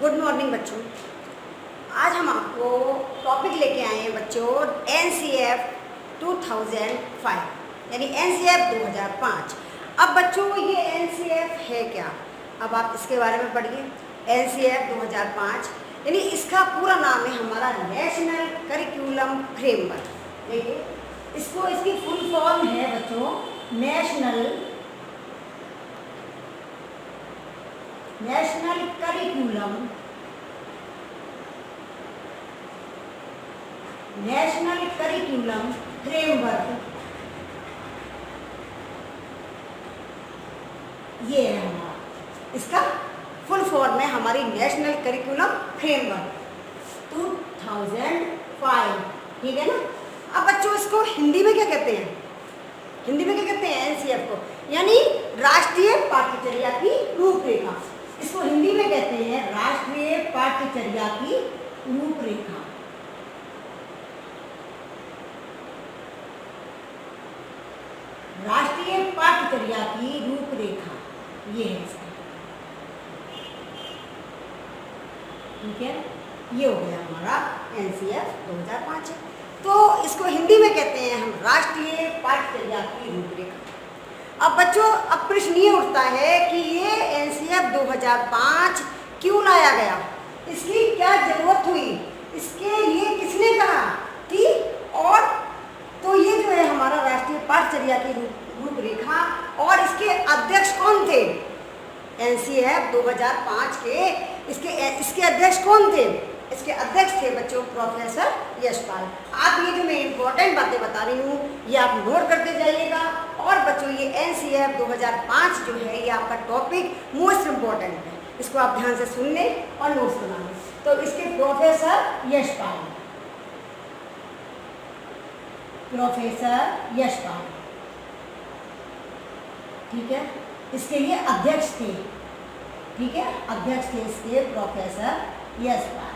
Good morning बच्चों। आज हम आपको टॉपिक लेके आए हैं बच्चों NCF 2005 यानी NCF 2005। अब बच्चों ये NCF है क्या, अब आप इसके बारे में पढ़िए। NCF 2005 यानी इसका पूरा नाम है हमारा नेशनल करिकुलम फ्रेमवर्क। देखिए इसको, इसकी फुल फॉर्म है बच्चों नेशनल करिकुलम फ्रेमवर्क। ये है हमारा, इसका फुल फॉर्म है हमारी नेशनल करिकुलम फ्रेमवर्क 2005। ठीक है ना। अब बच्चों इसको हिंदी में क्या कहते हैं, हिंदी में क्या कहते हैं NCF को, यानी राष्ट्रीय पाठ्यचर्या की रूपरेखा। इसको हिंदी में कहते हैं राष्ट्रीय पाठ्यचर्या की रूपरेखा। राष्ट्रीय पाठ्यचर्या की रूपरेखा ये है इसका। ठीक है, ये हो गया हमारा NCF 2005। तो इसको हिंदी में कहते हैं हम राष्ट्रीय पाठ्यचर्या की रूपरेखा। अब बच्चों अब प्रश्न ये उठता है कि ये NCF 2005 क्यों लाया गया, इसकी क्या जरूरत हुई, इसके लिए किसने कहा कि, और तो ये जो है हमारा राष्ट्रीय पाठ्यचर्या की रूपरेखा, और इसके अध्यक्ष कौन थे NCF 2005 के, इसके अध्यक्ष कौन थे, इसके अध्यक्ष थे बच्चों प्रोफेसर यशपाल। आप ये जो मैं इम्पोर्टेंट बातें बता रही हूँ ये आप नोट करते जाइएगा। और बच्चों ये NCF 2005 जो है ये आपका टॉपिक मोस्ट इम्पोर्टेंट है, इसको आप ध्यान से सुन लें और नोट्स बना लें। तो इसके प्रोफेसर यशपाल, ठीक है, इसके ये अध्यक्ष थे। ठीक है, अध्यक्ष थे इसके प्रोफेसर यशपाल।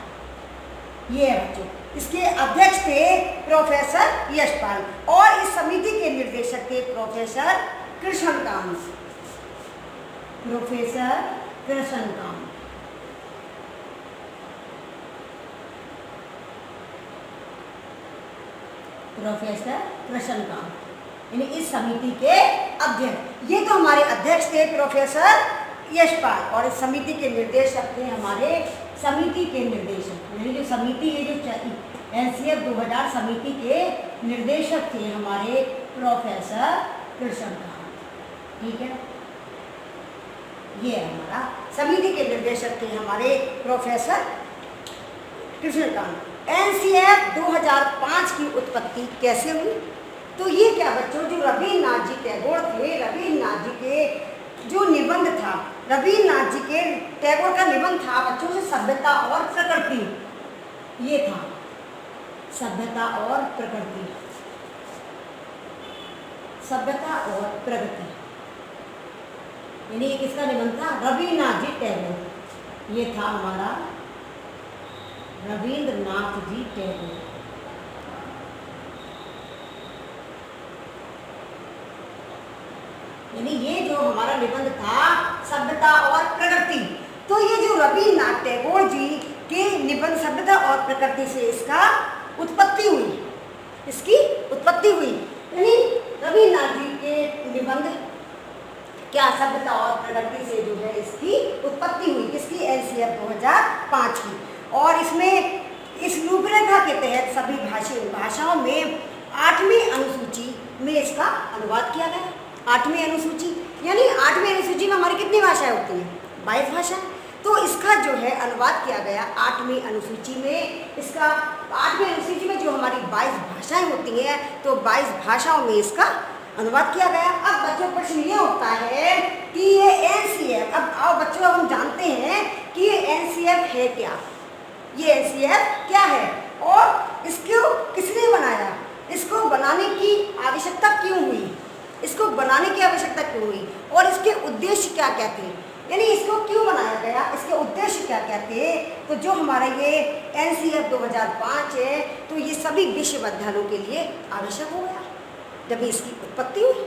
ये बच्चों इसके अध्यक्ष थे प्रोफेसर यशपाल, और इस समिति के निर्देशक थे प्रोफेसर कृष्णकांत। यानी इस समिति के अध्यक्ष, ये तो हमारे अध्यक्ष थे प्रोफेसर यशपाल, और इस समिति के निर्देशक थे हमारे समिति के निर्देशक, यानी जो समिति है जो NCF 2000 समिति के निर्देशक थे हमारे प्रोफेसर कृष्णकांत। ठीक है, ये हमारा समिति के निर्देशक थे हमारे प्रोफेसर कृष्णकांत। NCF 2005 की उत्पत्ति कैसे हुई, तो ये क्या बच्चों, जो रवीन्द्रनाथ जी टैगोर थे, रवीन्द्रनाथ जी के जो निबंध था, रवीन्द्रनाथ जी के टैगोर का निबंध था बच्चों से सभ्यता और प्रकृति, ये था सभ्यता और प्रकृति, सभ्यता और प्रगति, यानी ये किसका निबंध था, रवीन्द्रनाथ जी टैगोर। ये था हमारा रवीन्द्रनाथ जी टैगोर। यानी ये जो हमारा निबंध था सभ्यता और प्रकृति, तो ये जो रवीन्द्रनाथ टैगोर जी के निबंध सभ्यता और प्रकृति से इसका उत्पत्ति हुई, इसकी उत्पत्ति हुई। यानी रवीन्द्रनाथ जी के निबंध क्या सभ्यता और प्रकृति से जो है इसकी उत्पत्ति हुई, किसकी, NCF 2005 की। और इसमें इस रूपरेखा के तहत सभी भाषाओं में 8वीं अनुसूची में इसका अनुवाद किया गया। 8वीं अनुसूची, यानी 8वीं अनुसूची में हमारी कितनी भाषाएं होती हैं, 22 भाषाएं। तो इसका जो है अनुवाद किया गया 8वीं अनुसूची में। इसका 8वीं अनुसूची में जो हमारी 22 भाषाएं होती हैं, तो 22 भाषाओं में इसका अनुवाद किया गया। अब बच्चों प्रश्न ये होता है कि ये NCF, अब आओ बच्चों हम जानते हैं कि ये NCF है क्या, ये NCF क्या है और इसको किसने बनाया, इसको बनाने की आवश्यकता क्यों हुई, इसको बनाने की आवश्यकता क्यों हुई, और इसके उद्देश्य क्या क्या थे, यानी इसको क्यों बनाया गया, इसके उद्देश्य क्या क्या थे। तो जो हमारा ये NCF 2005 है, तो ये सभी विश्वविद्यालयों के लिए आवश्यक हो गया जब इसकी उत्पत्ति हुई।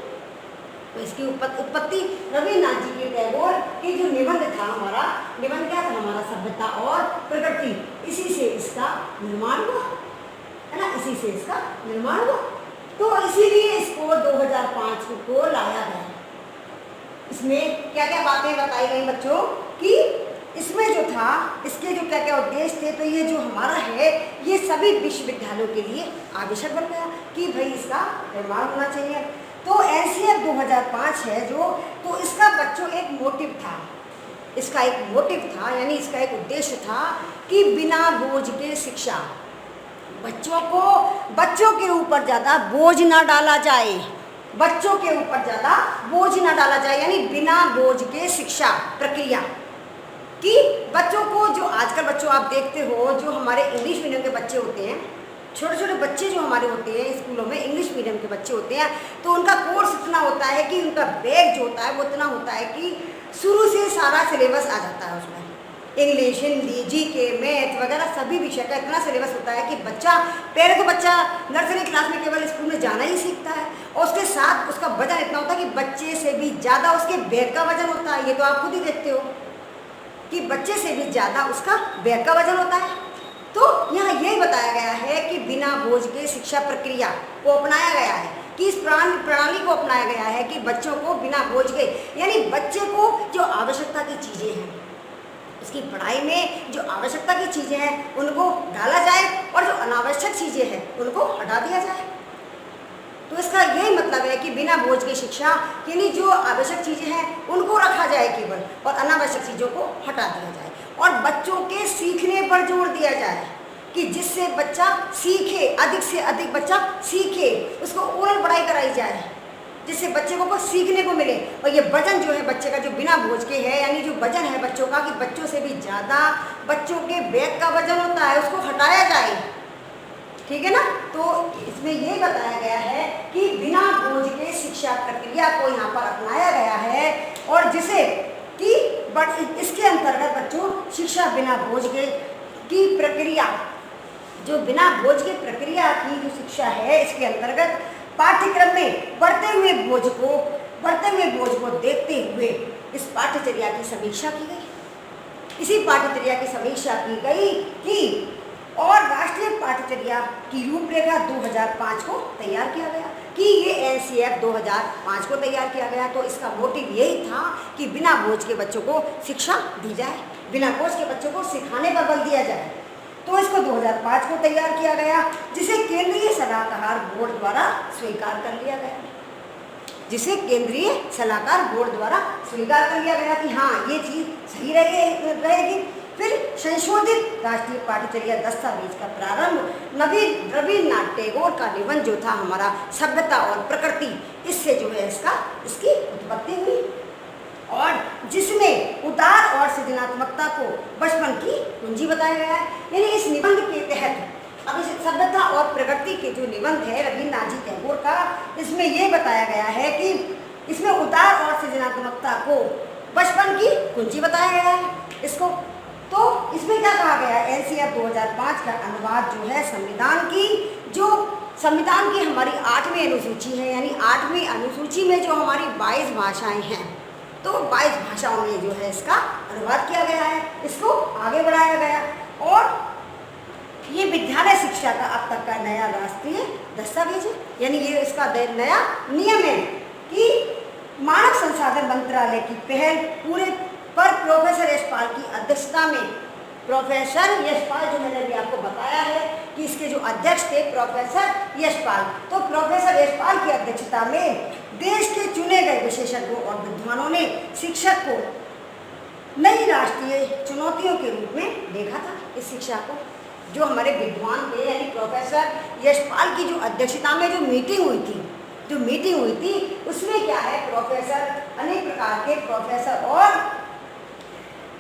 तो इसकी उत्पत्ति रवीन्द्रनाथ जी के टैगोर की जो निबंध था, हमारा निबंध क्या था, हमारा सभ्यता और प्रकृति, इसी से इसका निर्माण हुआ, है ना, इसी से इसका निर्माण हुआ। तो इसीलिए इसको 2005 को लाया गया। इसमें क्या क्या बातें बताई गई बच्चों कि इसमें जो था, इसके जो क्या क्या उद्देश्य थे, तो ये जो हमारा है ये सभी विश्वविद्यालयों के लिए आवश्यक बन गया कि भाई इसका निर्माण होना चाहिए। तो एनसीएफ 2005 है जो, तो इसका बच्चों एक मोटिव था, इसका एक मोटिव था यानी इसका एक उद्देश्य था कि बिना बोझ के शिक्षा, बच्चों के ऊपर ज़्यादा बोझ ना डाला जाए, बच्चों के ऊपर ज़्यादा बोझ ना डाला जाए, यानी बिना बोझ के शिक्षा प्रक्रिया कि बच्चों को, जो आजकल बच्चों आप देखते हो जो हमारे इंग्लिश मीडियम के बच्चे होते हैं, छोटे छोटे बच्चे जो हमारे होते हैं स्कूलों में इंग्लिश मीडियम के बच्चे होते हैं, तो उनका कोर्स इतना होता है कि उनका बैग जो होता है वो इतना होता है कि शुरू से सारा सिलेबस आ जाता है उसमें, इंग्लिश, हिंदी, जीके, मैथ वगैरह सभी विषय का इतना सिलेबस होता है कि बच्चा, पहले तो बच्चा नर्सरी क्लास में केवल स्कूल में जाना ही सीखता है और उसके साथ उसका वजन इतना होता है कि बच्चे से भी ज़्यादा उसके बैग का वजन होता है। ये तो आप खुद ही देखते हो कि बच्चे से भी ज़्यादा उसका बैग का वजन होता है। तो यहाँ यही बताया गया है कि बिना बोझ के शिक्षा प्रक्रिया को अपनाया गया है, कि इस प्रणाली को अपनाया गया है कि बच्चों को बिना बोझ के, यानी बच्चे को जो आवश्यकता की चीज़ें हैं, उसकी पढ़ाई में जो आवश्यकता की चीज़ें हैं उनको डाला जाए और जो अनावश्यक चीज़ें हैं उनको हटा दिया जाए। तो इसका यही मतलब है कि बिना बोझ की शिक्षा, यानी जो आवश्यक चीज़ें हैं उनको रखा जाए केवल और अनावश्यक चीज़ों को हटा दिया जाए और बच्चों के सीखने पर जोर दिया जाए कि जिससे बच्चा सीखे, अधिक से अधिक बच्चा सीखे, उसको ओरल पढ़ाई कराई जाए जिससे बच्चे को कुछ सीखने को मिले। और ये वजन जो है बच्चे का जो बिना बोझ के है, यानी जो वजन है बच्चों का कि बच्चों से भी ज़्यादा बच्चों के बैग का वजन होता है, उसको हटाया जाए, ठीक है ना। तो इसमें ये बताया गया है कि बिना बोझ के शिक्षा प्रक्रिया को यहाँ पर अपनाया गया है और जिसे कि इसके अंतर्गत बच्चों शिक्षा बिना बोझ के की प्रक्रिया, जो बिना बोझ के प्रक्रिया की जो शिक्षा है, इसके अंतर्गत पाठ्यक्रम में बढ़ते हुए बोझ को देखते हुए इस पाठ्यचर्या की समीक्षा की गई। इसी पाठ्यचर्या की समीक्षा की गई कि और राष्ट्रीय पाठ्यचर्या की रूपरेखा 2005 को तैयार किया गया कि ये एनसीएफ 2005 को तैयार किया गया। तो इसका मोटिव यही था कि बिना बोझ के बच्चों को शिक्षा दी जाए, बिना बोझ के बच्चों को सिखाने पर बल दिया जाए। तो इसको 2005 को तैयार किया गया, जिसे केंद्रीय सलाहकार बोर्ड द्वारा स्वीकार कर लिया गया, जिसे केंद्रीय सलाहकार बोर्ड द्वारा स्वीकार कर लिया गया कि हाँ ये चीज़ सही रहेगी। फिर संशोधित राष्ट्रीय पाठ्यचर्या दस्तावेज का प्रारंभ रवीन्द्रनाथ टैगोर का निबंध जो था हमारा सभ्यता और प्रकृति, इससे जो है इसकी उत्पत्ति हुई और जिसमें उदार और सृजनात्मकता को बचपन की कुंजी बताया गया है। यानी इस निबंध के तहत अब इस सभ्यता और प्रकृति के जो निबंध है रवीन्द्रनाथ जी टैगोर का, इसमें यह बताया गया है कि इसमें उदार और सृजनात्मकता को बचपन की कुंजी बताया गया है इसको। तो इसमें क्या कहा गया है, एनसीएफ 2005 का अनुवाद जो है संविधान की हमारी 8वीं अनुसूची है, यानी 8वीं अनुसूची में जो हमारी 22 भाषाएं हैं, तो 22 भाषाओं में जो है इसका अनुवाद किया गया है, इसको आगे बढ़ाया गया और ये विद्यालय शिक्षा का अब तक का नया राष्ट्रीय दस्तावेज है। यानी ये इसका नया नियम है कि मानव संसाधन मंत्रालय की पहल पूरे पर प्रोफेसर यशपाल की अध्यक्षता में, प्रोफेसर यशपाल जो मैंने अभी आपको बताया है कि इसके जो अध्यक्ष थे प्रोफेसर यशपाल, तो प्रोफेसर यशपाल की अध्यक्षता में देश के चुने गए विशेषज्ञों और विद्वानों ने शिक्षक को नई राष्ट्रीय चुनौतियों के रूप में देखा था। इस शिक्षा को जो हमारे विद्वान थे यानी प्रोफेसर यशपाल की जो अध्यक्षता में जो मीटिंग हुई थी उसमें क्या है, प्रोफेसर अनेक प्रकार के प्रोफेसर और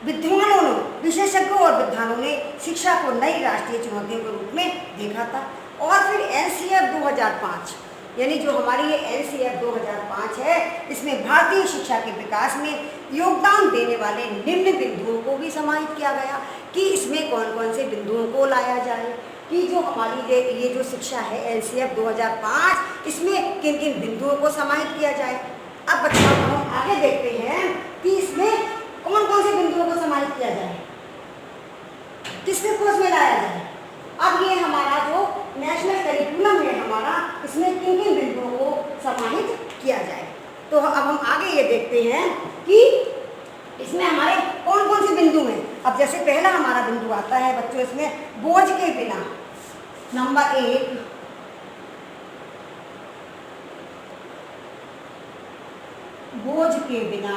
विद्वानों ने, विशेषज्ञों और विद्वानों ने शिक्षा को नई राष्ट्रीय चुनौतियों के रूप में देखा था। और फिर एनसीएफ 2005 यानी जो हमारी ये एनसीएफ 2005 है, इसमें भारतीय शिक्षा के विकास में योगदान देने वाले निम्न बिंदुओं को भी समाहित किया गया कि इसमें कौन कौन से बिंदुओं को लाया जाए, कि जो हमारी ये जो शिक्षा है एनसीएफ 2005, इसमें किन किन बिंदुओं को समाहित किया जाए। अब बच्चों हम आगे देखते हैं कि इसमें कौन कौन से बिंदुओं को समाहित किया जाए। इसको उसमें लाया जाए। अब ये हमारा जो नेशनल करिकुलम है हमारा, इसमें किन किन बिंदुओं को समाहित किया जाए। तो अब हम आगे ये देखते हैं कि इसमें हमारे कौन कौन से बिंदु हैं। अब जैसे पहला हमारा बिंदु आता है बच्चों, इसमें बोझ के बिना। नंबर 1, बोझ के बिना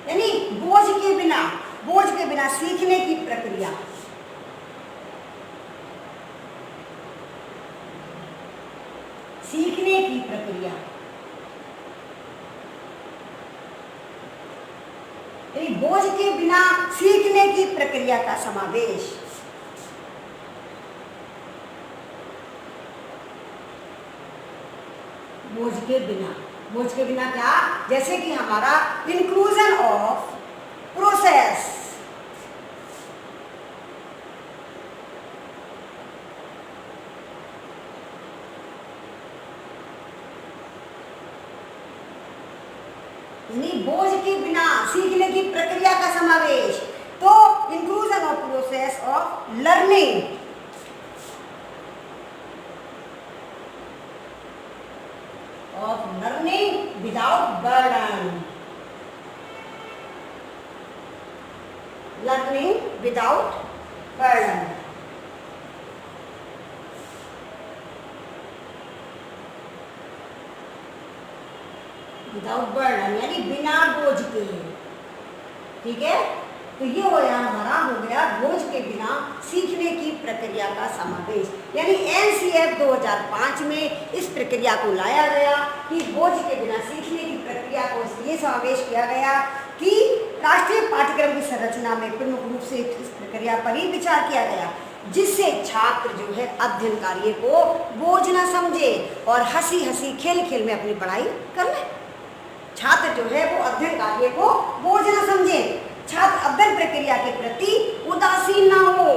यानी बोझ के बिना सीखने की प्रक्रिया। सीखने की प्रक्रिया यानी बोझ के बिना सीखने की प्रक्रिया का समावेश। बोझ के बिना क्या, जैसे कि हमारा इंक्लूजन ऑफ प्रोसेस, बोझ के बिना सीखने की प्रक्रिया का समावेश। तो inclusion of process of learning, without burden, learning without burden. Without burden यानी बिना बोझ के, ठीक है। तो ये हो गया बोझ के बिना सीखने की प्रक्रिया का समावेश। यानी एनसीएफ 2005 में इस प्रक्रिया को लाया गया कि बोझ के बिना सीखने की प्रक्रिया को इसलिए समावेश किया गया कि राष्ट्रीय पाठ्यक्रम की संरचना में प्रमुख रूप से इस प्रक्रिया पर ही विचार किया गया, जिससे छात्र जो है अध्ययन कार्य को बोझ न समझे और हंसी हंसी खेल खेल में अपनी पढ़ाई कर ले। छात्र जो है वो अध्ययन कार्य को बोझ न समझे, छात्र अध्ययन प्रक्रिया के प्रति उदासीन ना हो,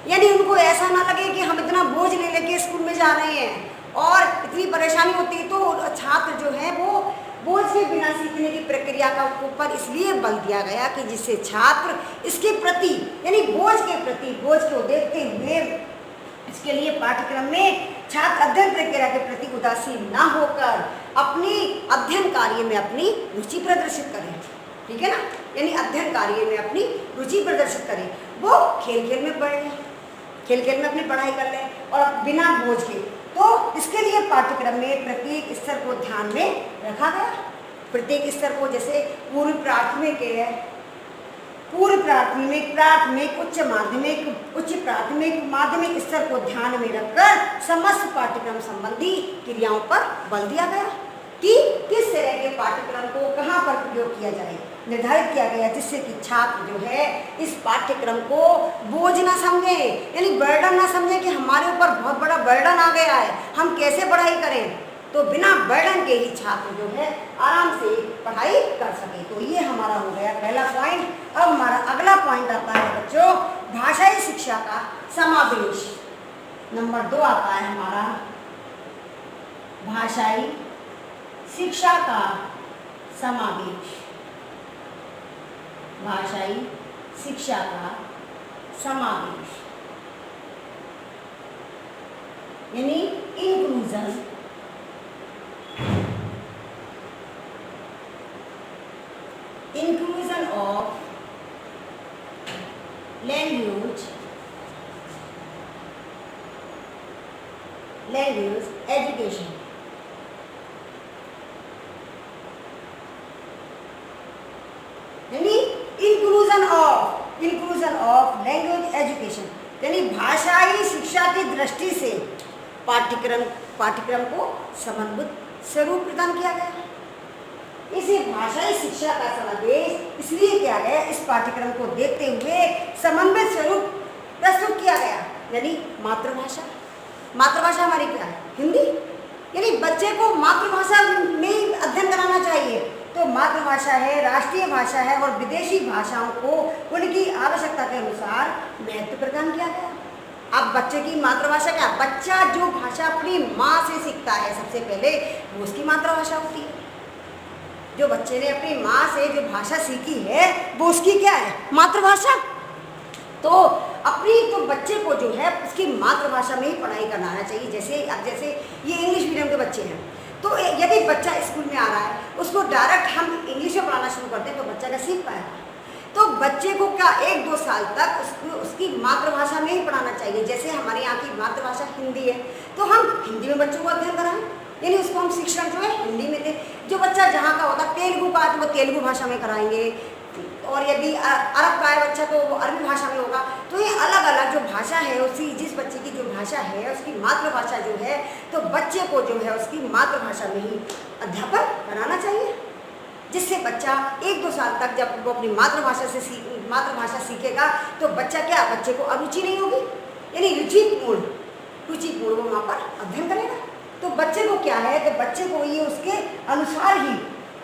यानी उनको ऐसा ना लगे कि हम इतना बोझ ले लेके स्कूल में जा रहे हैं और इतनी परेशानी होती है। तो छात्र जो है वो बोझ के बिना सीखने की प्रक्रिया का ऊपर इसलिए बल दिया गया कि जिससे छात्र इसके प्रति यानी बोझ को देखते हुए इसके लिए पाठ्यक्रम में छात्र अध्ययन प्रक्रिया के प्रति उदासीन ना होकर अपनी अध्ययन कार्य में अपनी रुचि प्रदर्शित करें, ठीक है ना। यानी अध्ययन कार्य में अपनी रुचि प्रदर्शित करें, वो खेल खेल में पढ़ लें, खेल खेल में अपनी पढ़ाई कर लें और बिना बोझ के। तो इसके लिए पाठ्यक्रम में प्रत्येक स्तर को ध्यान में रखा गया। प्रत्येक स्तर को जैसे पूर्व प्राथमिक, प्राथमिक, उच्च माध्यमिक, उच्च प्राथमिक, माध्यमिक स्तर को ध्यान में रखकर समस्त पाठ्यक्रम संबंधी क्रियाओं पर बल दिया गया कि किस तरह के पाठ्यक्रम को कहाँ पर प्रयोग किया जाए, निर्धारित किया गया, जिससे कि छात्र जो है इस पाठ्यक्रम को बोझ ना समझे, यानी बर्डन ना समझे कि हमारे ऊपर बहुत बड़ा बर्डन आ गया है, हम कैसे पढ़ाई करें। तो बिना बर्डन के ही छात्र जो है आराम से पढ़ाई कर सके। तो ये हमारा हो गया पहला पॉइंट। अब हमारा अगला पॉइंट आता है बच्चों भाषाई शिक्षा का समावेश। नंबर 2 आता है हमारा भाषाई शिक्षा का समावेश। भाषाई शिक्षा का समावेश यानी inclusion of language education। यानी inclusion of language education यानी भाषाई शिक्षा की दृष्टि से पाठ्यक्रम को समन्वित स्वरूप प्रदान किया गया। इसे भाषाई शिक्षा का समावेश इसलिए किया गया, इस पाठ्यक्रम को देखते हुए समन्वित स्वरूप प्रस्तुत किया गया। यानी मातृभाषा हमारी क्या है? हिंदी। यानी बच्चे को मातृभाषा में अध्ययन कराना चाहिए। तो मातृभाषा है, राष्ट्रीय भाषा है और विदेशी भाषाओं को उनकी आवश्यकता के अनुसार महत्व प्रदान किया गया। अब बच्चे की मातृभाषा क्या? बच्चा जो भाषा अपनी माँ से सीखता है सबसे पहले वो उसकी मातृभाषा होती है। जो बच्चे ने अपनी माँ से जो भाषा सीखी है वो उसकी क्या है, मातृभाषा। तो अपनी तो बच्चे को जो है उसकी मातृभाषा में ही पढ़ाई कराना चाहिए। जैसे ये इंग्लिश मीडियम के बच्चे हैं, तो यदि बच्चा स्कूल में आ रहा है, उसको डायरेक्ट हम इंग्लिश में पढ़ाना शुरू करते हैं तो बच्चा क्या सीख पाएगा। तो बच्चे को क्या 1-2 साल तक उसकी मातृभाषा में ही पढ़ाना चाहिए। जैसे हमारे यहाँ की मातृभाषा हिंदी है तो हम हिंदी में बच्चों को अध्ययन कराएं, यानी उसको हम शिक्षण जो है हिंदी में दें। जो बच्चा जहाँ का होगा तेलुगु का तो वो तेलुगु भाषा में कराएंगे, और यदि अरब का है बच्चा तो वो अरबी भाषा में होगा। तो ये अलग अलग जो भाषा है उसी जिस बच्चे की जो भाषा है उसकी मातृभाषा जो है, तो बच्चे को जो है उसकी मातृभाषा में ही अध्यापन कराना चाहिए, जिससे बच्चा 1-2 साल तक जब वो अपनी मातृभाषा सीखेगा तो बच्चा क्या, बच्चे को अरुचि नहीं होगी, यानी रुचिपूर्ण वो वहाँ पर अध्ययन करेगा। तो बच्चे को क्या है कि बच्चे को ये उसके अनुसार ही,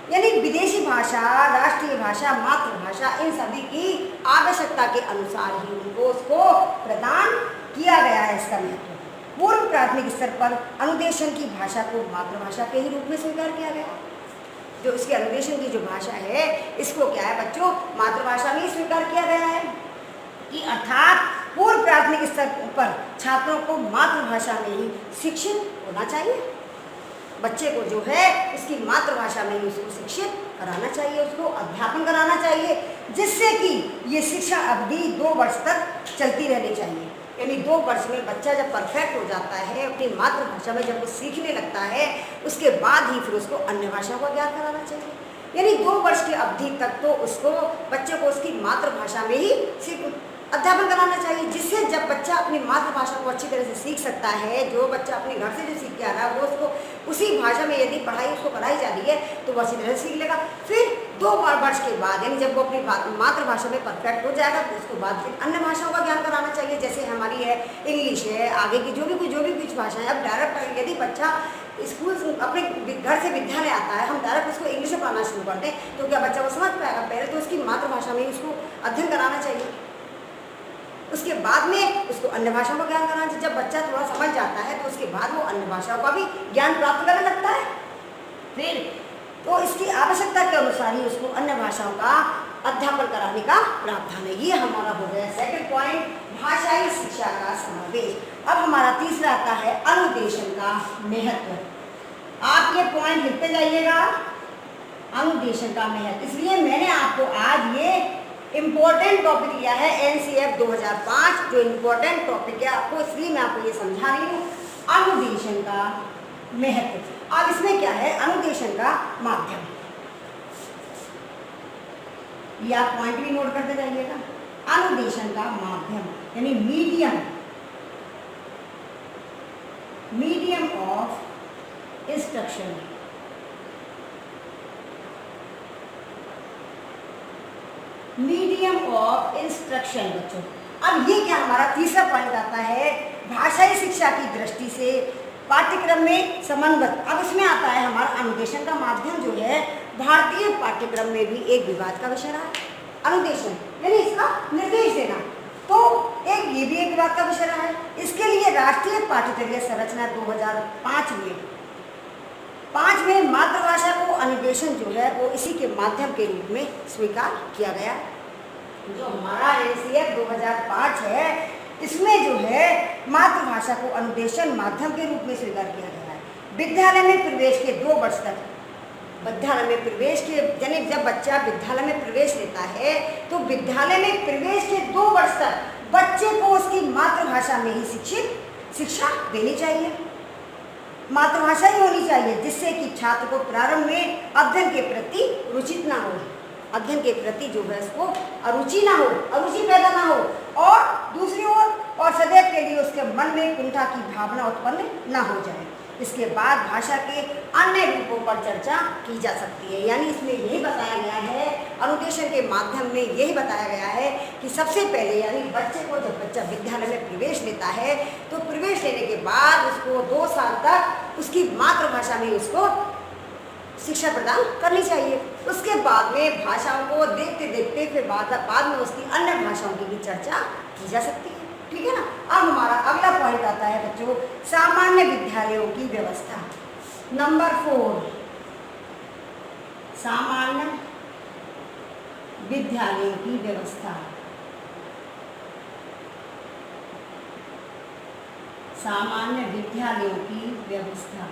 यानी विदेशी भाषा, राष्ट्रीय भाषा, मातृभाषा, इन सभी की आवश्यकता के अनुसार ही उनको उसको प्रदान किया गया है इसका महत्व। पूर्व प्राथमिक स्तर पर अनुदेशन की भाषा को मातृभाषा के ही रूप में स्वीकार किया गया। जो इसके अनुदेशन की जो भाषा है इसको क्या है बच्चों, मातृभाषा में ही स्वीकार किया गया है कि अर्थात पूर्व प्राथमिक स्तर पर छात्रों को मातृभाषा में ही शिक्षित होना चाहिए। बच्चे को जो है उसकी मातृभाषा में ही उसको शिक्षित कराना चाहिए, उसको अध्यापन कराना चाहिए, जिससे कि ये शिक्षा अवधि 2 वर्ष तक चलती रहनी चाहिए। यानी 2 वर्ष में बच्चा जब परफेक्ट हो जाता है अपनी मातृभाषा में, जब वो सीखने लगता है उसके बाद ही फिर उसको अन्य भाषाओं का ज्ञान कराना चाहिए। यानी 2 वर्ष की अवधि तक तो उसको बच्चे को उसकी मातृभाषा में ही अध्यापन कराना चाहिए, जिससे जब बच्चा अपनी मातृभाषा को अच्छी तरह से सीख सकता है, जो बच्चा अपने घर से जो सीख के आ रहा है वो उसको उसी भाषा में यदि पढ़ाई उसको कराई जा रही है तो वो अच्छी तरह से सीख लेगा। फिर 2 वर्ष के बाद यानी जब वो अपनी मातृभाषा में परफेक्ट हो जाएगा तो उसके बाद फिर अन्य भाषाओं का ज्ञान कराना चाहिए। जैसे हमारी है इंग्लिश है, आगे की जो भी कुछ भाषाएं। अब डायरेक्ट यदि बच्चा स्कूल अपने घर से विद्यालय आता है, हम डायरेक्ट उसको इंग्लिश में पढ़ाना शुरू करते हैं तो क्या बच्चा वो समझ पाएगा? पहले तो उसकी मातृभाषा में उसको अध्ययन कराना चाहिए, उसके बाद में उसको अन्य भाषाओं का ज्ञान कराना चाहिए। जब बच्चा थोड़ा समझ जाता है तो उसके बाद वो अन्य भाषाओं का भी ज्ञान प्राप्त करने लगता है। फिर तो इसकी आवश्यकता के अनुसार ही उसको अन्य भाषाओं का अध्यापन कराने का प्रावधान है। ये हमारा हो गया सेकंड पॉइंट, भाषाई शिक्षा का समावेश। अब हमारा तीसरा आता है अनुदेशन का महत्व। आप ये पॉइंट लिखते जाइएगा, अनुदेशन का महत्व। इसलिए मैंने आपको आज ये इम्पोर्टेंट टॉपिक लिया है NCF 2005, जो इम्पोर्टेंट टॉपिक है आपको, इसलिए मैं आपको ये समझा रही हूँ अनुदेशन का महत्व। अब इसमें क्या है, अनुदेशन का माध्यम, ये आप पॉइंट भी नोट करते जाइएगा। अनुदेशन का माध्यम यानी medium of instruction. Medium of instruction बच्चों। अब ये क्या हमारा तीसरा पॉइंट आता है, भाषाई शिक्षा की दृष्टि से पाठ्यक्रम में समन्वय। अब इसमें आता है हमारा अनुदेशन का माध्यम जो है भारतीय पाठ्यक्रम में भी एक विवाद का विषय रहा है। अनुदेशन यानी इसका निर्देश देना, तो एक ये भी एक विवाद का विषय रहा है। इसके लिए राष्ट्रीय पाठ्यक्रम संरचना 2005 में मातृभाषा को अनुदेशन जो है वो इसी के माध्यम के रूप में स्वीकार किया गया। जो हमारा NCF 2005 है इसमें जो है मातृभाषा को अनुदेशन माध्यम के रूप में स्वीकार किया गया है। विद्यालय में प्रवेश के 2 वर्ष तक, विद्यालय में प्रवेश के यानी जब बच्चा विद्यालय में प्रवेश लेता है तो विद्यालय में प्रवेश के 2 वर्ष तक बच्चे को उसकी मातृभाषा में ही शिक्षा देनी चाहिए, मातृभाषा ही होनी चाहिए, जिससे कि छात्र को प्रारंभ में अध्ययन के प्रति रुचित ना हो, अध्ययन के प्रति जो है उसको अरुचि ना हो, अरुचि पैदा ना हो, और दूसरी ओर और सदैव के लिए उसके मन में कुंठा की भावना उत्पन्न ना हो जाए। इसके बाद भाषा के अन्य रूपों पर चर्चा की जा सकती है। यानी इसमें यही बताया गया है, अनुदेशन के माध्यम में यही बताया गया है कि सबसे पहले यानी बच्चे को जब बच्चा विद्यालय में प्रवेश लेता है तो प्रवेश लेने के बाद उसको 2 साल तक उसकी मातृभाषा में उसको शिक्षा प्रदान करनी चाहिए। उसके बाद में भाषाओं को देखते देखते फिर बाद में उसकी अन्य भाषाओं की भी चर्चा की जा सकती है। ठीक है ना। अब हमारा अगला पॉइंट आता है बच्चों, सामान्य विद्यालयों की व्यवस्था। नंबर 4, सामान्य विद्यालयों की व्यवस्था, सामान्य विद्यालयों की व्यवस्था,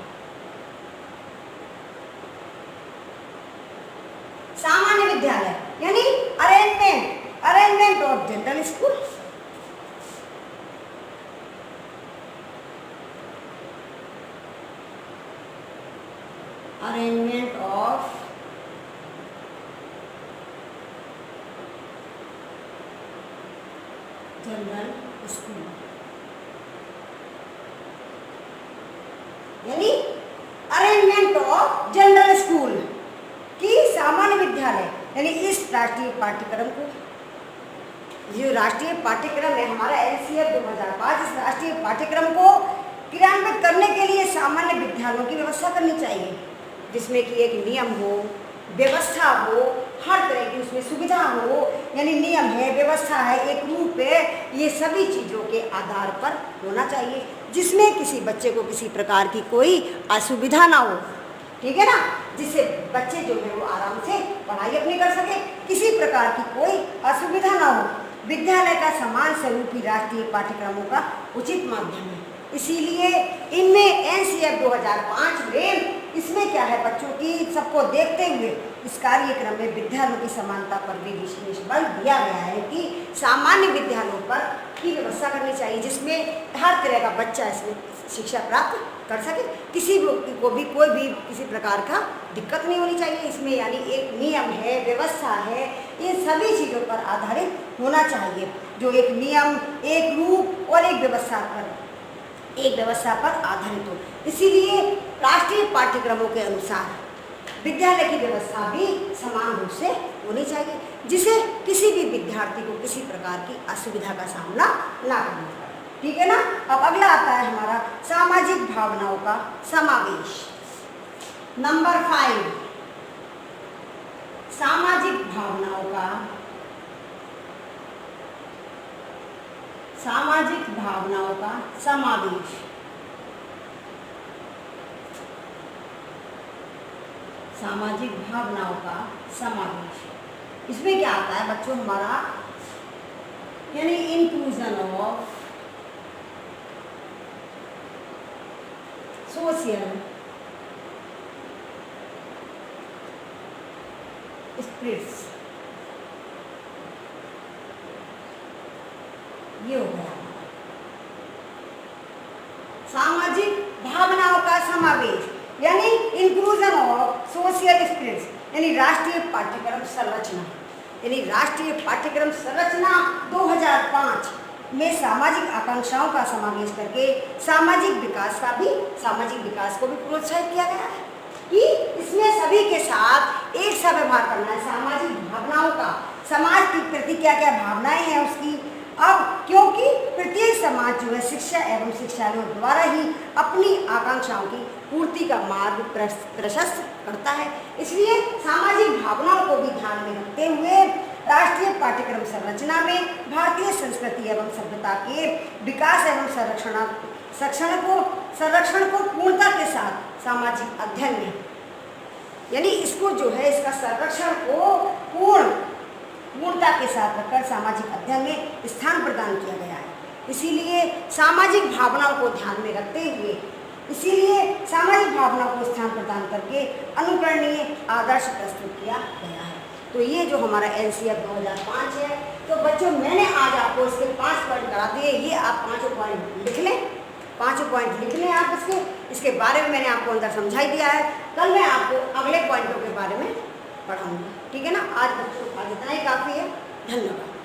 सामान्य विद्यालय यानी arrangement of general school, arrangement of general school यानी अरेंजमेंट ऑफ जनरल स्कूल की सामान्य विद्यालय यानी इस राष्ट्रीय पाठ्यक्रम को, जो राष्ट्रीय पाठ्यक्रम है हमारा एनसीएफ 2005, इस राष्ट्रीय पाठ्यक्रम को क्रियान्वित करने के लिए सामान्य विद्यालयों की व्यवस्था करनी चाहिए, जिसमें कि एक नियम हो, व्यवस्था हो, हर तरह की उसमें सुविधा हो, यानी नियम है, व्यवस्था है, एक रूप है, ये सभी चीज़ों के आधार पर होना चाहिए, जिसमें किसी बच्चे को किसी प्रकार की कोई असुविधा ना हो, ठीक है ना, जिससे बच्चे जो है वो आराम से पढ़ाई अपनी कर सके, किसी प्रकार की कोई असुविधा ना हो। विद्यालय का समान स्वरूपी राष्ट्रीय पाठ्यक्रमों का उचित माध्यम है, इसीलिए इनमें एनसीएफ 2005 में इसमें क्या है, बच्चों की सबको देखते हुए इस कार्यक्रम में विद्यालयों की समानता पर भी विशेष बल दिया गया है कि सामान्य विद्यालयों पर की व्यवस्था करनी चाहिए, जिसमें हर तरह का बच्चा इसमें शिक्षा प्राप्त कर सके, किसी को भी कोई भी किसी प्रकार का दिक्कत नहीं होनी चाहिए इसमें, यानी एक नियम है, व्यवस्था है, इन सभी चीज़ों पर आधारित होना चाहिए, जो एक नियम, एक रूप और एक व्यवस्था पर आधारित हो। इसीलिए राष्ट्रीय पाठ्यक्रमों के अनुसार विद्यालय की व्यवस्था भी समान रूप से होनी चाहिए, जिसे किसी भी विद्यार्थी को किसी प्रकार की असुविधा का सामना ना करना पड़े, ठीक है ना। अब अगला आता है हमारा सामाजिक भावनाओं का समावेश, नंबर 5, सामाजिक भावनाओं का समावेश, सामाजिक भावनाओं का समावेश, इसमें क्या आता है बच्चों हमारा, यानी इंक्लूजन ऑफ सोशल स्पिरिट्स, ये हो गया सामाजिक भावनाओं का समावेश, यानी इंक्लूजन ऑफ सोशल स्पिरिट्स, यानी राष्ट्रीय पाठ्यक्रम संरचना, यानी राष्ट्रीय पाठ्यक्रम संरचना 2005 में सामाजिक आकांक्षाओं का समावेश करके सामाजिक विकास को भी प्रोत्साहित किया गया है कि इसमें सभी के साथ एक सा व्यवहार करना है, सामाजिक भावनाओं का, समाज के प्रति क्या क्या भावनाएं हैं उसकी। अब क्योंकि प्रत्येक समाज जो है शिक्षा एवं शिक्षालयों द्वारा ही अपनी आकांक्षाओं की पूर्ति का मार्ग प्रशस्त करता है, इसलिए सामाजिक भावनाओं को भी ध्यान में रखते हुए राष्ट्रीय पाठ्यक्रम संरचना में भारतीय संस्कृति एवं सभ्यता के विकास एवं संरक्षण को पूर्णता के साथ सामाजिक अध्ययन में, यानी इसको जो है इसका संरक्षण को पूर्णता के साथ रखकर सामाजिक अध्ययन में स्थान प्रदान किया गया है। इसीलिए सामाजिक भावनाओं को ध्यान में रखते हुए सामाजिक भावनाओं को स्थान प्रदान करके अनुकरणीय आदर्श प्रस्तुत किया गया है। तो ये जो हमारा एनसीएफ 2005 है, तो बच्चों मैंने आज आपको इसके 5 पॉइंट करा दिए, ये आप 5 पॉइंट लिख लें, 5 पॉइंट लिख लें आप इसके बारे में मैंने आपको अंदर समझाई दिया है। कल मैं आपको अगले पॉइंटों के बारे में पढ़ाऊंगी, ठीक है ना। आज बच्चों आज इतना ही काफ़ी है, धन्यवाद।